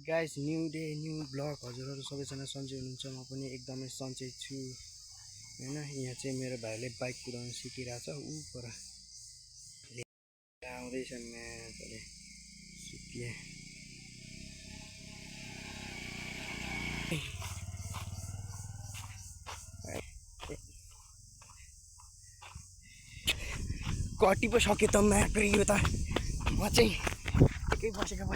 Guys new day new vlog हजुरहरू सबैजना सन्चै हुनुहुन्छ म पनि एकदमै सन्चै छु हैन। यहाँ चाहिँ मेरो भाइले बाइक कुदाउन सिकिरहेछ ऊ पर आउँदैछ म्याचले सिकिए कति पो सक्यो त म्याक यो त म चाहिँ एकै बसेको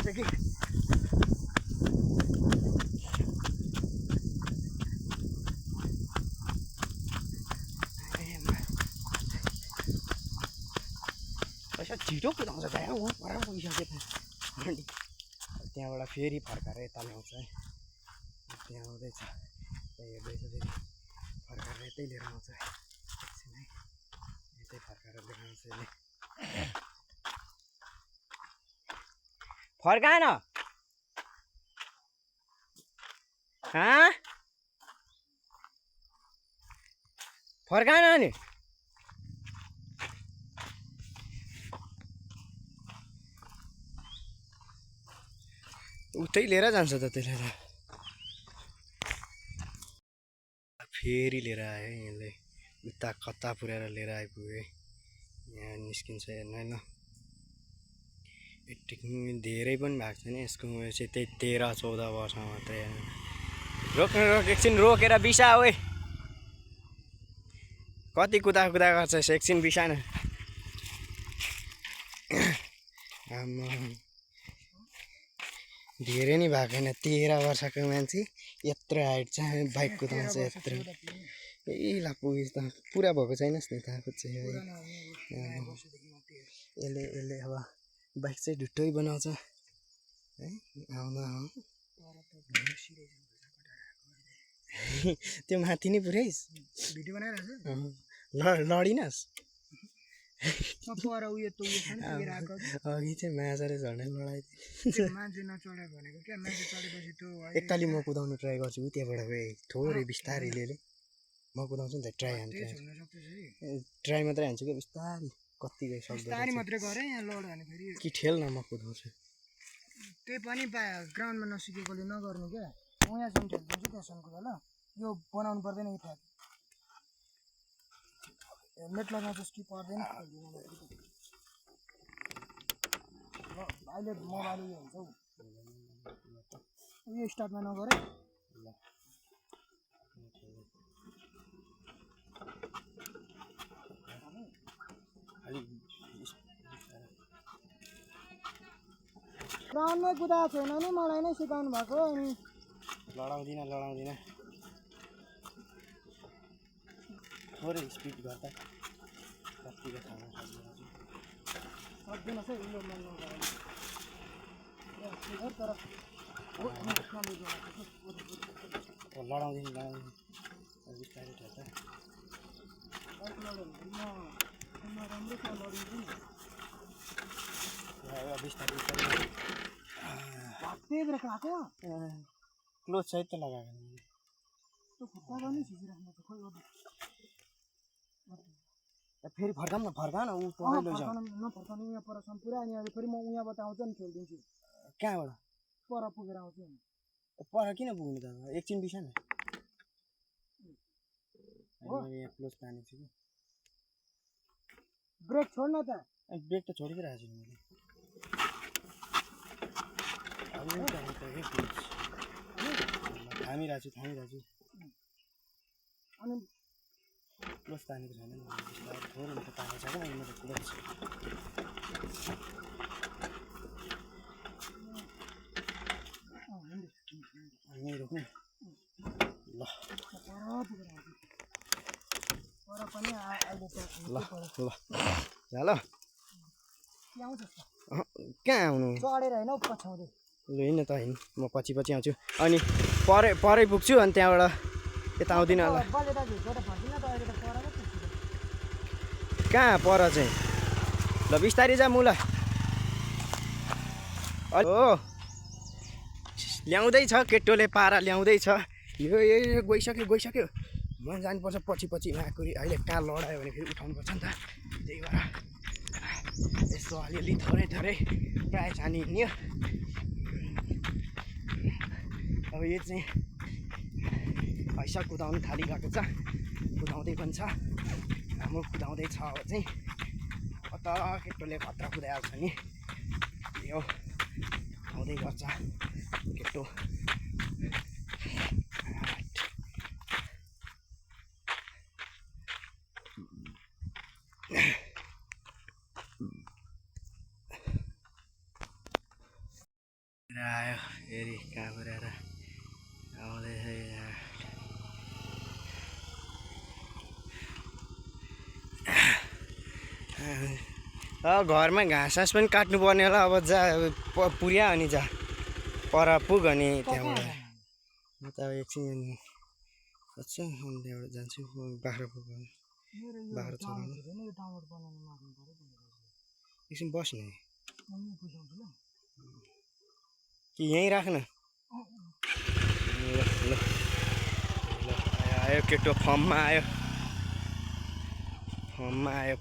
पैसा छिटो कुदाउँछ त यहाँ ऊ पर पुगिसक्यो त अनि त्यहाँबाट फेरि फर्काएर यता ल्याउँछ है। त्यहाँ आउँदैछ हेर्दैछ फेरि फर्काएर यतै लिएर आउँछ एकछिन है यतै फर्काएर लिएर आउँछ यसले फर्काएन फर्काएन नि उतै लिएर जान्छ त त्यसले त फेरि लिएर आयो यसले उता कता पुर्याएर लिएर आइपुग्यो यहाँ निस्किन्छ हेर्नु ल धेरै पनि भएको छैन यसको उयो चाहिँ त्यही 13-14 वर्ष मात्रै रोक एकछिन रोकेर बिसा ओए कति कुदा गर्छ एकछिन बिसान धेरै नै भएको होइन 13 वर्षको मान्छे यत्रो हाइट छ बाइक कुदाउँछ यत्रो ए ला पुगेछ त पुरा भएको छैनस् नि ताको चाहिँ यसले अब बाइक चाहिँ ढुट्टै बनाउँछ है आउँदा त्यो माथि नै पुऱ्याइस् भिडियो बनाइरहेछ लडिनस् अघि चाहिँ माछाले झन्डै लडाइदियो एकतालि म कुदाउनु ट्राई गर्छु त्यहाँबाट गए थोरै बिस्तारै ले म कुदाउँछु नि त ट्राई मात्रै हान्छु क्या बिस्तारै कति गए सक्दैन मात्रै गरे यहाँ लड भने फेरि कि ठेल न म कुदाउँछु त्यही पनि ग्राउन्डमा नसिकेकोले नगर्नु क्या म यहाँसम्म ठेल्छु त्यहाँसम्म कुदा ल यो बनाउनु पर्दैन यो फ्याक हेलमेट लगाउँछस् कि पर्दैन अहिले मोबाइल उयो हुन्छ हौ उयो स्टार्टमा नगर है ग्राउन्डमै कुदाएको छैन नि मलाई नै सिकाउनु भएको अनि लडाउँदिन थोरै स्पिड गर्दा कतिको थाहा सक्दैन है लडाउँदिन बिस्तारै ठेल्छ क्लोज सहित त लगाएको फेरि फर्का न ऊ नफर्काउनु यहाँ परसम्म पुरा अनि अहिले फेरि म यहाँबाट आउँछ नि खेलिदिन्छु कहाँबाट पर पुगेर आउँछु पर किन पुग्नु त एकछिन बिसा न यहाँ क्लोज तानेको छु कि ब्रेक छोड्न त ब्रेक त छोडिदिइरहेको छु मैले थामिरहेको छु अनि क्लोज तानेको छैन थोरै मात्रै तानेको छ क्या मैले क्लोज रोक्ने ल ल कहाँ आउनु चढेर होइन पछाउँदै ल होइन त होइन म पछि आउँछु अनि परै पुग्छु अनि त्यहाँबाट यता आउँदिनँ ल कहाँ पर चाहिँ ल बिस्तारै जा मुला हो ल्याउँदैछ केटोले पारा ल्याउँदैछ यो गइसक्यो म जानुपर्छ पछि माकुरी अहिले कहाँ लडायो भने फेरि उठाउनुपर्छ नि त त्यही भएर यसो अलिअलि थोरै प्रायः जाने हिँड्यो अब यो चाहिँ पैसा कुदाउनु थालिरहेको छ कुदाउँदै पनि छ हाम्रो कुदाउँदै छ अब चाहिँ कता केटोले खतरा कुदाएको छ नि यो आउँदै गर्छ केटो आयो फेरि कहाँबाट आउँदैछ घरमा घाँस सास पनि काट्नुपर्ने होला अब जा पुर्या अनि जा पर पुग अनि त्यहाँबाट म त अब एकछिन खोज्छु अनि त्यहाँबाट जान्छु बाख्रा पुग्नु बाख्रा चलाउनु एकछिन बस्नु कि यहीँ राख्न ल आयो केटो फर्ममा आयो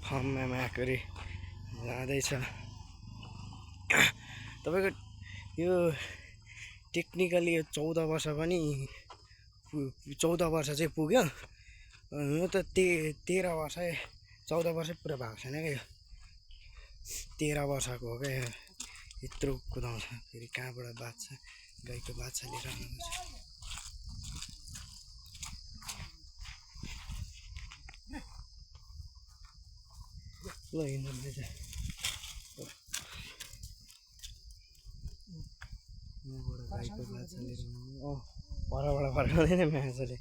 फर्ममा माकुरी जाँदैछ तपाईँको यो टेक्निकली यो 14 वर्ष पनि 14 वर्ष चाहिँ पुग्यो हुनु त 13 वर्ष 14 वर्ष पुरा भएको छैन क्या यो 13 वर्षको हो क्या यत्रो कुदाउँछ फेरि कहाँबाट बाछा गाईको बाछा लिएर आउनुहुन्छ ल हिँड्नु चाहिँ गाईको बाछा लिएर परबाट फर्काउँदैन मान्छेले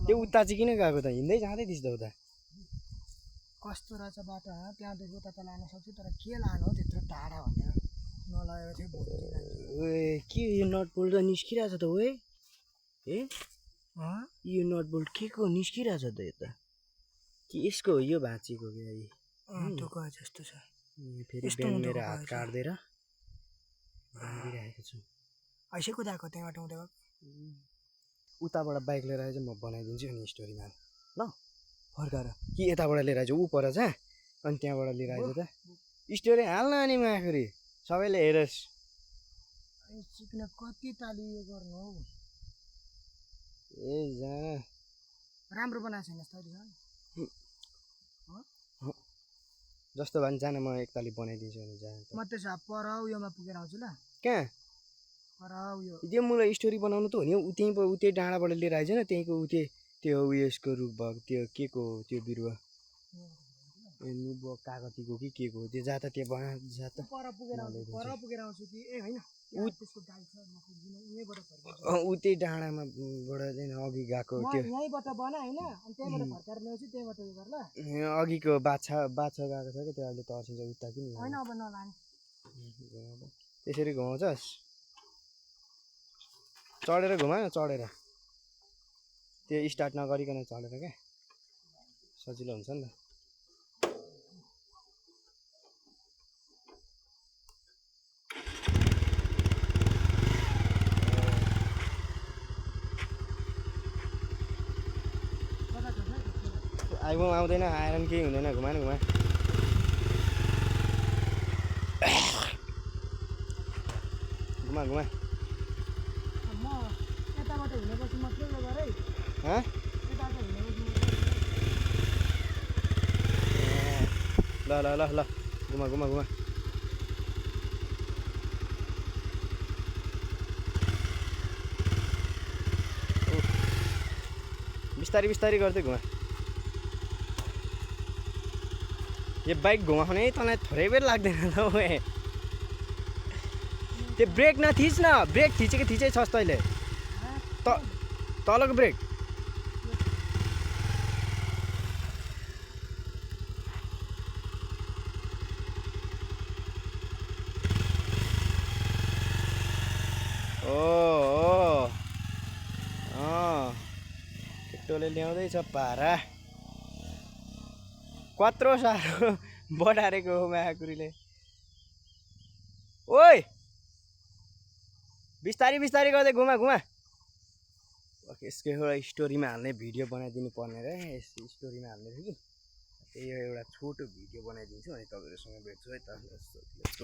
त्यो उता चाहिँ किन गएको त हिँड्दै जाँदै दिन्छ त उता कस्तो रहेछ बाटो त्यहाँदेखि उता त लान सक्छु तर के लानु हो त्यत्रो टाढा भनेर नलागेर चाहिँ ओए के यो नट बोल्ट निस्किरहेछ त ओए ए यो नट बोल्ट के को निस्किरहेछ त यता कि यसको हो यो भाँचीको क्या त्यो गए जस्तो छ फेरि बिहान मेरो हात काट्दै बाँधिरहेको छु ऐसे कुदाएको त्यहाँबाट हुँदै उताबाट बाइक लिएर आएछ म बनाइदिन्छु नि स्टोरीमा ल फर्काएर कि यताबाट लिएर आएछ ऊ पर जा अनि त्यहाँबाट लिएर आएछ त स्टोरी हाल्न अनि माखुरी सबैले हेरोस् सिक्न कति ताली यो गर्नु हौ ए जान राम्रो बनाएको छैन तैँले जस्तो भए पनि जान म एकताली बनाइदिन्छु अनि जान म त्यसो भए पर उयोमा पुगेर आउँछु ल कहाँ पर उयो त्यो मलाई स्टोरी बनाउनु त हो नि उतै डाँडाबाट लिएर आइज न त्यहीँको त्यो उयसको रुख भएको त्यो के को त्यो बिरुवा ए निबो कागतीको कि के को त्यो जात त्यो बना जात पर पुगेर आउँछु कि ए हैन त्यसको गाई छ म पुग्दिन यहीँबाट फर्किन्छु उतै डाँडामा बाट अघि गएको त्यो यहीँबाट बना हैन अनि त्यहीँबाट फर्काएर ल्याउँछु त्यहीँबाट उयो गर ल अघिको बाछा गएको छ कि त्यो अहिले तर्सिन्छ उता किन हैन अब नलाने त्यसरी घुमाउँछस् चढेर घुमा न चढेर त्यो स्टार्ट नगरिकन चढेर क्या सजिलो हुन्छ नि त आउँदैन आइरन केही हुँदैन घुमा न घुमा घुमा घुमा म यताबाट हिँडेपछि मात्रै उयो गर है यताबाट हिँडेपछि ल ल ल ल घुमा घुमा घुमा बिस्तारी बिस्तारी गर्दै घुमा यो बाइक घुमाउने तँलाई थोरै बेर लाग्दैन त ओए त्यो ब्रेक नथिच न ब्रेक थिचेको थिचै छस् तैँले तलको ब्रेक केटोले ल्याउँदैछ पारा कत्रो साह्रो बढारेको हो माकुरीले ओइ बिस्तारी बिस्तारी गर्दै घुमा घुमा यसको एउटा स्टोरीमा हाल्ने भिडियो बनाइदिनु पर्ने र स्टोरीमा हाल्ने थियो कि त्यही एउटा छोटो भिडियो बनाइदिन्छु अनि तपाईँहरूसँग भेट्छु है त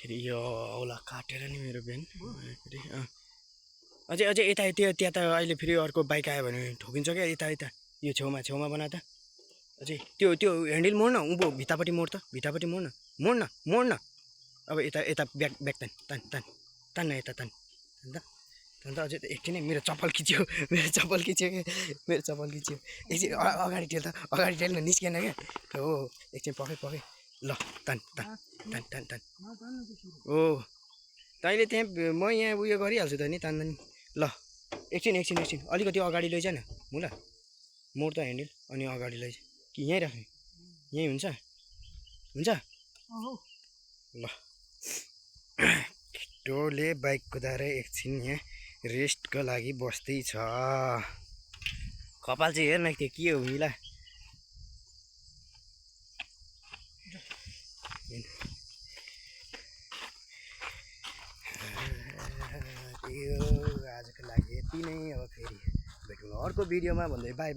फेरि यो औला काटेर नि मेरो बिहान फेरि अझै अझै यता त्यहाँ त अहिले फेरि अर्को बाइक आयो भने ठोकिन्छ क्या यता यो छेउमा बना त अझै त्यो ह्यान्डल मोड्न उँभो भित्तापट्टि मोड त भित्तापट्टि मोड्न अब यता ब्याक तान्न यता तान् अन्त अझै त एकछिन मेरो चप्पल खिच्यो एकछिन अगाडि टेल्न निस्केन क्या हो एकछिन पक्कै ल तान् हो तैँले त्यहाँ म यहाँ उयो गरिहाल्छु त नि तान्दा नि ल एकछिन अलिकति अगाडि लैजा न मुला मोड त ह्यान्डल अनि अगाडि लैजा कि यहीँ राख्ने यहीँ हुन्छ ल टोले बाइक कुदाएर एकछिन यहाँ रेस्टको लागि बस्दैछ कपाल चाहिँ हेर्न त्यो के हो मिला आजको लागि यति नै अब फेरि भेटौँ अर्को भिडियोमा भन्दै बाई